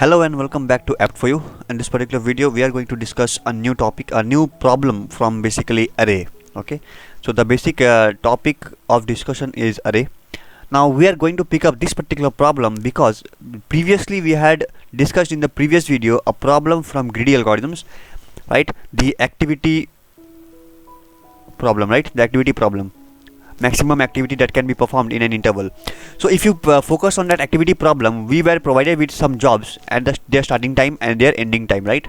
Hello and welcome back to Apt4U. In this particular video, we are going to discuss a new topic, a new problem from basically array. Okay, so the basic topic of discussion is array. Now we are going to pick up this particular problem because previously we had discussed in the previous video a problem from greedy algorithms, right? The activity problem, right? The activity problem. Maximum activity that can be performed in an interval. So if you focus on that activity problem, we were provided with some jobs and their starting time and their ending time, right?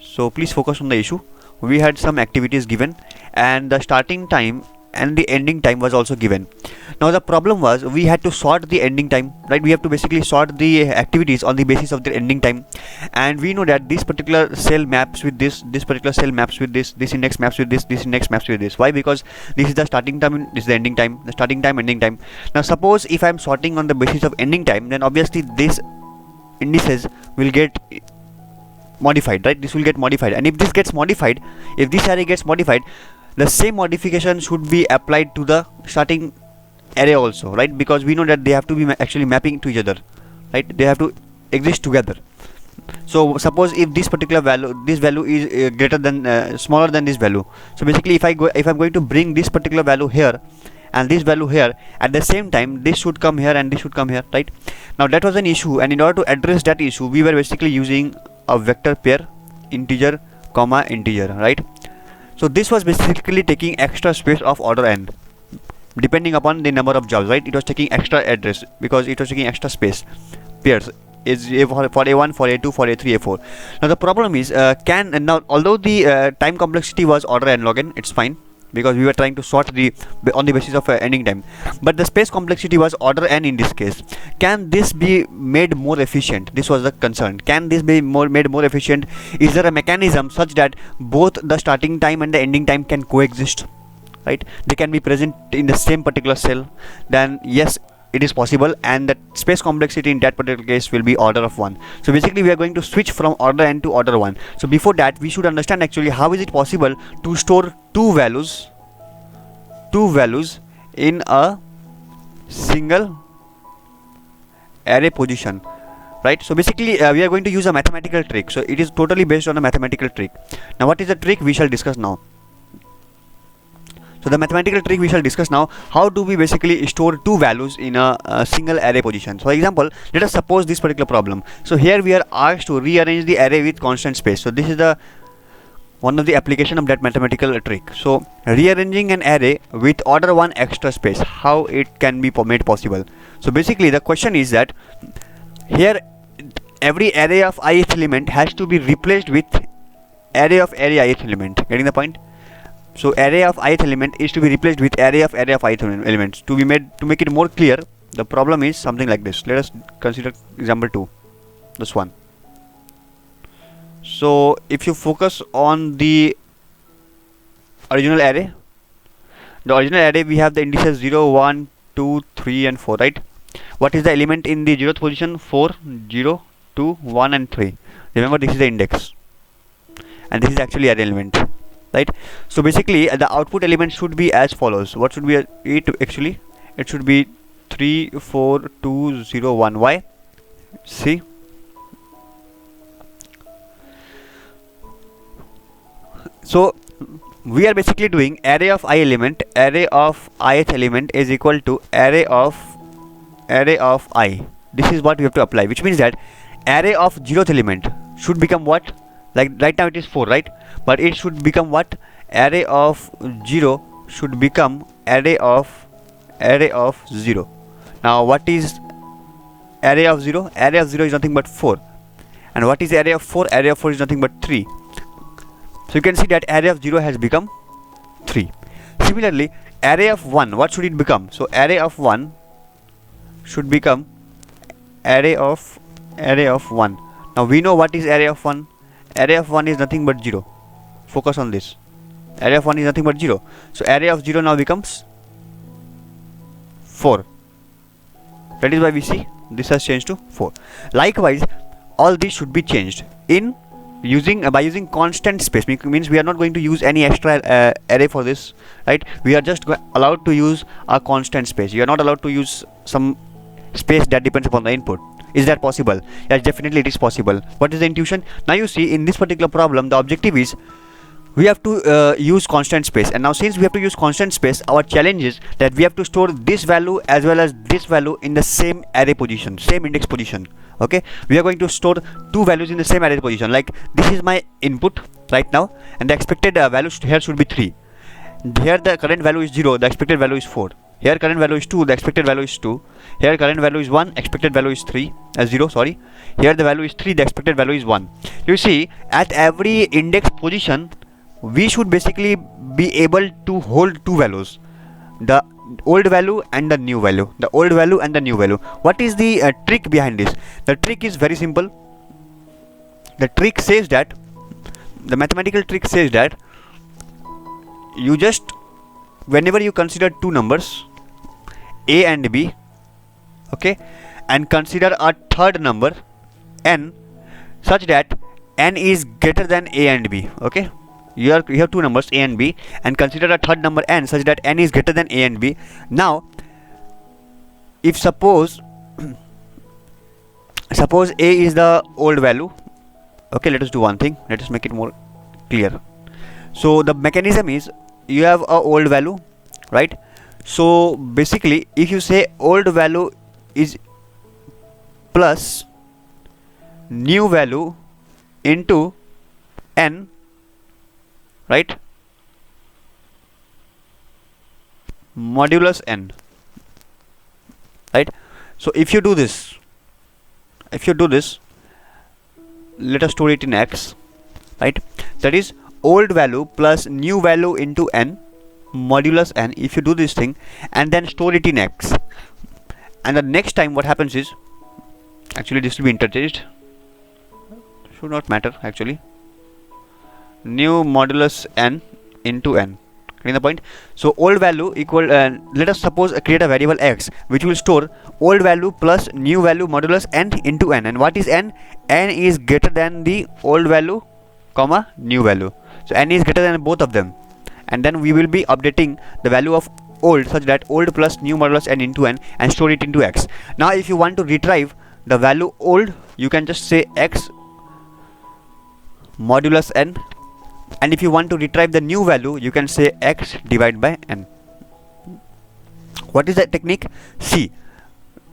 So please focus on the issue. We had some activities given and the starting time and the ending time was also given. Now the problem was we had to sort the ending time, right? We have to basically sort the activities on the basis of their ending time, and we know that this particular cell maps with this particular cell maps with this index maps with this index maps with this. Why? Because this is the starting time, this is the ending time, the starting time, ending time. Now suppose if I am sorting on the basis of ending time, then obviously this indices will get modified, right? This will get modified, and if this gets modified, if this array gets modified, the same modification should be applied to the starting array also, right? Because we know that they have to be actually mapping to each other, right? They have to exist together. So suppose if this particular value, this value is greater than smaller than this value, so basically if I'm going to bring this particular value here and this value here, at the same time this should come here and this should come here, right? Now that was an issue, and in order to address that issue, we were basically using a vector pair, integer comma integer, right? So this was basically taking extra space of order n depending upon the number of jobs, right? It was taking extra address because it was taking extra space. Pairs is for a1, for a2, for a3, a4. Now the problem is now although the time complexity was order n log n, it's fine because we were trying to sort on the basis of ending time, but the space complexity was order n in this case. Can this be made more efficient? This was the concern. Can this be made more efficient? Is there a mechanism such that both the starting time and the ending time can coexist, right? They can be present in the same particular cell. Then yes, it is possible, and the space complexity in that particular case will be order of 1. So basically we are going to switch from order n to order 1. So before that, we should understand actually how is it possible to store two values in a single array position, right? So basically we are going to use a mathematical trick. So it is totally based on a mathematical trick. Now what is the trick? We shall discuss now. So the mathematical trick we shall discuss now. How do we basically store two values in a single array position? So for example, let us suppose this particular problem. So here we are asked to rearrange the array with constant space. So this is the one of the application of that mathematical trick. So rearranging an array with order 1 extra space, how it can be made possible? So basically the question is that here every array of ith element has to be replaced with array of ith element. Getting the point? So array of ith element is to be replaced with array of ith elements. To make it more clear, the problem is something like this. Let us consider example 2, this one. So if you focus on the original array, we have the indices 0, 1, 2, 3 and 4, right? What is the element in the 0th position? 4, 0, 2, 1 and 3. Remember, this is the index and this is actually array element, right? So basically the output element should be as follows. What should be it actually? It should be 3, 4, 2, 0, 1. Why? See, so we are basically doing array of ith element is equal to array of I. This is what we have to apply, which means that array of 0th element should become what? Like right now it is 4, right? But it should become what? Array of 0 should become array of 0. Now what is array of 0? Array of 0 is nothing but 4. And what is array of 4? Array of 4 is nothing but 3. So you can see that array of 0 has become 3. Similarly, array of 1, what should it become? So array of 1 should become array of 1. Now we know what is array of 1. Array of 1 is nothing but 0. Focus on this. Array of 1 is nothing but 0. So array of 0 now becomes 4. That is why we see this has changed to 4. Likewise, all this should be changed in by using constant space. Means we are not going to use any extra array for this, right? We are just allowed to use a constant space. You are not allowed to use some space that depends upon the input. Is that possible? Yes, definitely it is possible. What is the intuition? Now you see, in this particular problem, the objective is we have to use constant space, and now since we have to use constant space, our challenge is that we have to store this value as well as this value in the same array position, same index position. Okay, we are going to store two values in the same array position. Like, this is my input right now, and the expected value here should be 3. Here the current value is 0, the expected value is 4. Here current value is 2, the expected value is 2. Here current value is 1, expected value is 0, sorry. Here the value is 3, the expected value is 1. You see, at every index position, we should basically be able to hold two values, the old value and the new value, the old value and the new value. What is the trick behind this? The trick is very simple. The trick says that, the mathematical trick says that, you just, whenever you consider two numbers, a and b, okay, and consider a third number, n, such that n is greater than a and b, okay. You have two numbers, a and b, and consider a third number, n, such that n is greater than a and b. Now, if suppose a is the old value, okay, let us do one thing, let us make it more clear. So the mechanism is, you have a old value, right? So basically, if you say old value is plus new value into n, right, modulus n, right? So if you do this, let us store it in x, right? That is old value plus new value into n modulus n. If you do this thing and then store it in x, and the next time what happens is, actually this will be interchanged, should not matter actually, new modulus n into n. Getting the point? So old value equal, let us suppose create a variable x which will store old value plus new value modulus n into n. And what is n? N is greater than the old value comma new value. So n is greater than both of them, and then we will be updating the value of old such that old plus new modulus n into n, and store it into x. Now if you want to retrieve the value old, you can just say x modulus n, and if you want to retrieve the new value, you can say x divided by n. What is that technique? See,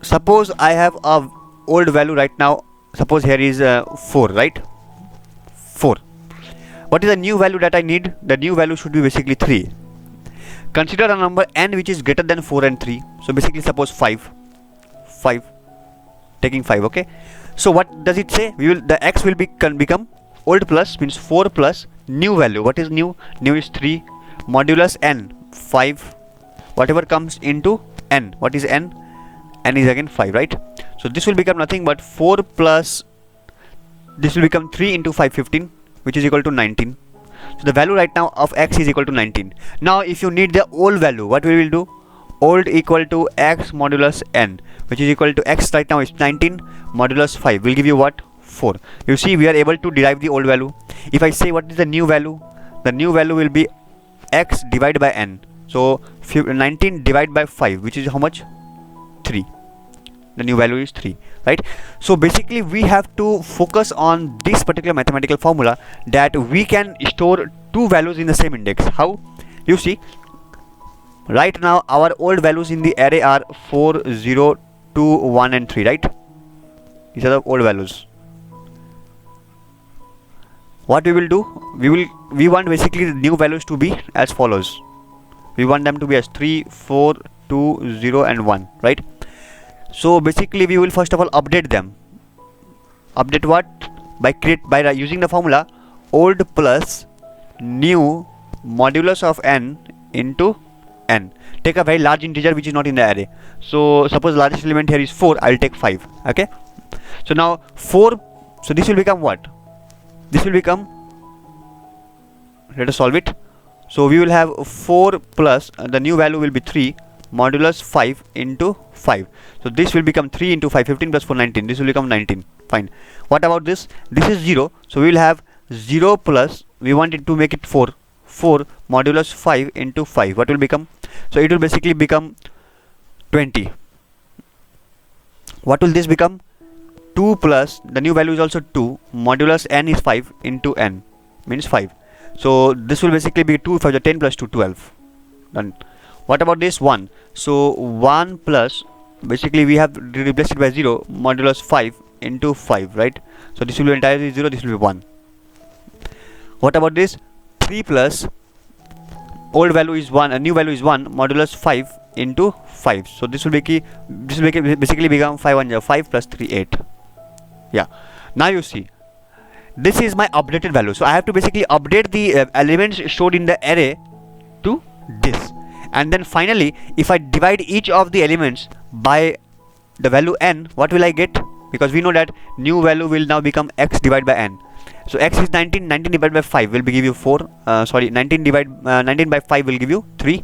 suppose I have a old value right now, suppose here is 4, right? 4. What is the new value that I need? The new value should be basically 3. Consider a number n which is greater than 4 and 3. So basically suppose 5, taking 5, okay. So what does it say? The x will become old plus, means 4 plus new value. What is new? New is 3 modulus n, 5, whatever comes into n. What is n? N is again 5, right? So this will become nothing but 4 plus, this will become 3 into 5, 15, which is equal to 19. So the value right now of x is equal to 19. Now if you need the old value, what we will do? Old equal to x modulus n, which is equal to x right now is 19 modulus 5 will give you what? 4. You see, we are able to derive the old value. If I say what is the new value, the new value will be x divided by n. So 19 divided by 5, which is how much? 3. The new value is 3, right? So basically we have to focus on this particular mathematical formula, that we can store two values in the same index. How? You see, right now our old values in the array are 4, 0, 2, 1 and 3, right? These are the old values. What we will do? We want basically the new values to be as follows. We want them to be as 3, 4, 2, 0 and 1, right? So basically we will first of all update them. Update what? By using the formula old plus new modulus of n into n. Take a very large integer which is not in the array. So suppose largest element here is 4, I will take 5, okay? So now 4, so this will become what? This will become, let us solve it. So we will have 4 plus the new value will be 3 modulus 5 into 5. So this will become 3 into 5, 15 plus 4, 19. This will become 19. Fine. What about this? This is 0. So we will have 0 plus, we want it to make it 4. 4 modulus 5 into 5. What will become? So it will basically become 20. What will this become? 2 plus the new value is also 2, modulus n is 5 into n means 5. So this will basically be 2 5 10 plus 2 12. Done. What about this 1? So 1 plus, basically we have replaced it by 0, modulus 5 into 5, right? So this will be entirely 0, this will be 1. What about this 3 plus, old value is 1, a new value is 1, modulus 5 into 5. So this will basically become 5 1 5 plus 3 8. Yeah. Now you see, this is my updated value. So I have to basically update the elements stored in the array to this. And then finally, if I divide each of the elements by the value n, what will I get? Because we know that new value will now become x divided by n. So x is 19, 19 divided by 5 will give you 4, 19 by 5 will give you 3,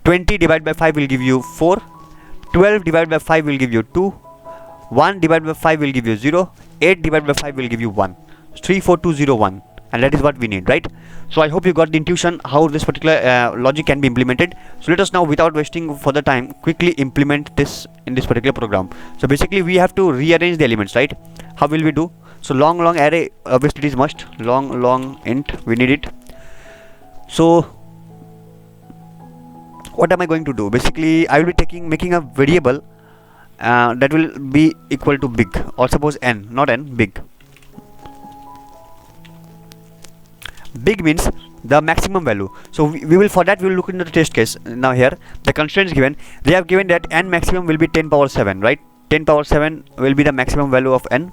20 divided by 5 will give you 4, 12 divided by 5 will give you 2, 1 divided by 5 will give you 0, 8 divided by 5 will give you 1, 3 4 2 0 1, and that is what we need, right? So I hope you got the intuition how this particular logic can be implemented. So let us now, without wasting further time, quickly implement this in this particular program. So basically we have to rearrange the elements, right? How will we do? So long array, obviously it is must, long int, we need it. So what am I going to do? Basically I will be making a variable that will be equal to big, or suppose n, not n, big. Big means the maximum value. So we will, for that we will look into the test case. Now here the constraints given, they have given that n maximum will be 10 power 7, right? 10 power 7 will be the maximum value of n,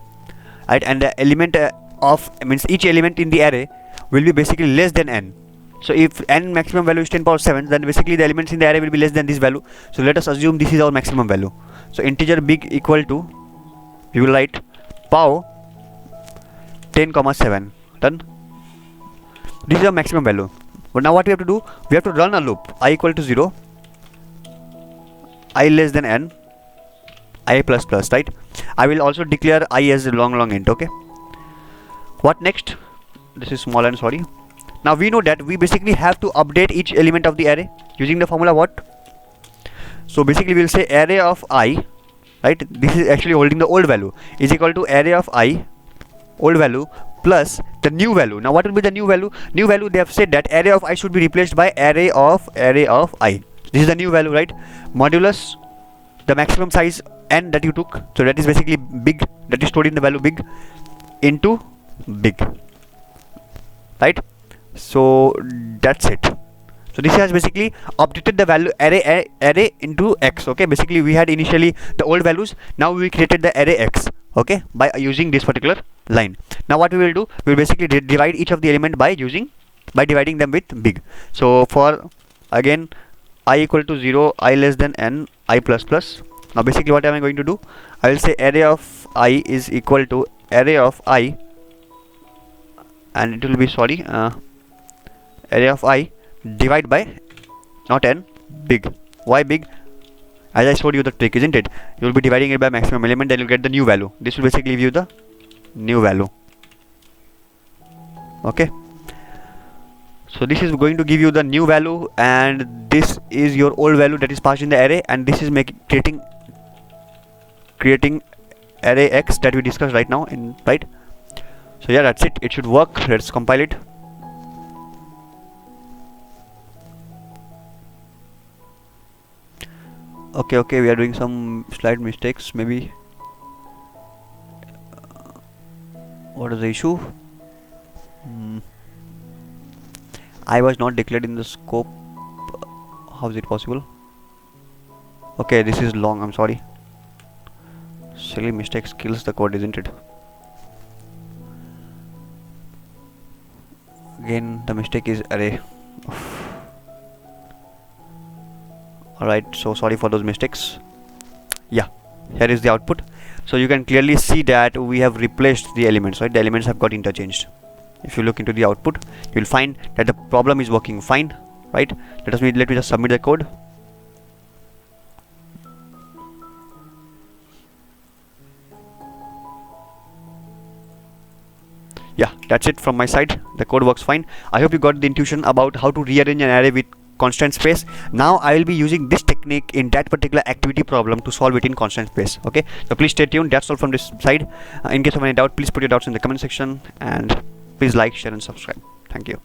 right? And the element of means each element in the array will be basically less than n. So if n maximum value is 10 power 7, then basically the elements in the array will be less than this value. So let us assume this is our maximum value. So integer big equal to, we will write pow 10 comma 7. Done. This is our maximum value. But now what we have to do? We have to run a loop. I equal to 0, I less than n, I plus plus, right? I will also declare I as a long int. Okay. What next? This is small n, sorry. Now we know that we basically have to update each element of the array using the formula what? So basically we will say array of I, right? This is actually holding the old value, is equal to array of I, old value, plus the new value. Now what will be the new value? New value, they have said that array of I should be replaced by array of I. This is the new value, right? Modulus the maximum size n that you took, so that is basically big, that is stored in the value big, into big, right? So that's it. So this has basically updated the value array into x. Okay, basically we had initially the old values, now we created the array x, okay, by using this particular line. Now what we will do, we will basically divide each of the element by dividing them with big. So for again I equal to 0, I less than n, I plus plus. Now basically what am I going to do? I will say array of I is equal to array of I, and it will be array of I divide by, not n, big. Why big? As I showed you the trick, isn't it? You will be dividing it by maximum element, then you will get the new value. This will basically give you the new value. Okay. So this is going to give you the new value, and this is your old value that is passed in the array, and this is creating array x that we discussed right now right. So yeah, that's it. It should work. Let's compile it. Okay, we are doing some slight mistakes maybe. What is the issue? I was not declared in the scope. How is it possible? Okay, this is long, I'm sorry. Silly mistakes kills the code, isn't it? Again the mistake is array. Alright, so sorry for those mistakes. Yeah, here is the output. So you can clearly see that we have replaced the elements, right? The elements have got interchanged. If you look into the output, you will find that the problem is working fine, right? Let me just submit the code. Yeah, that's it from my side. The code works fine. I hope you got the intuition about how to rearrange an array with constant space. Now I will be using this technique in that particular activity problem to solve it in constant space. Okay, so please stay tuned. That's all from this side. In case of any doubt, please put your doubts in the comment section, and please like, share and subscribe. Thank you.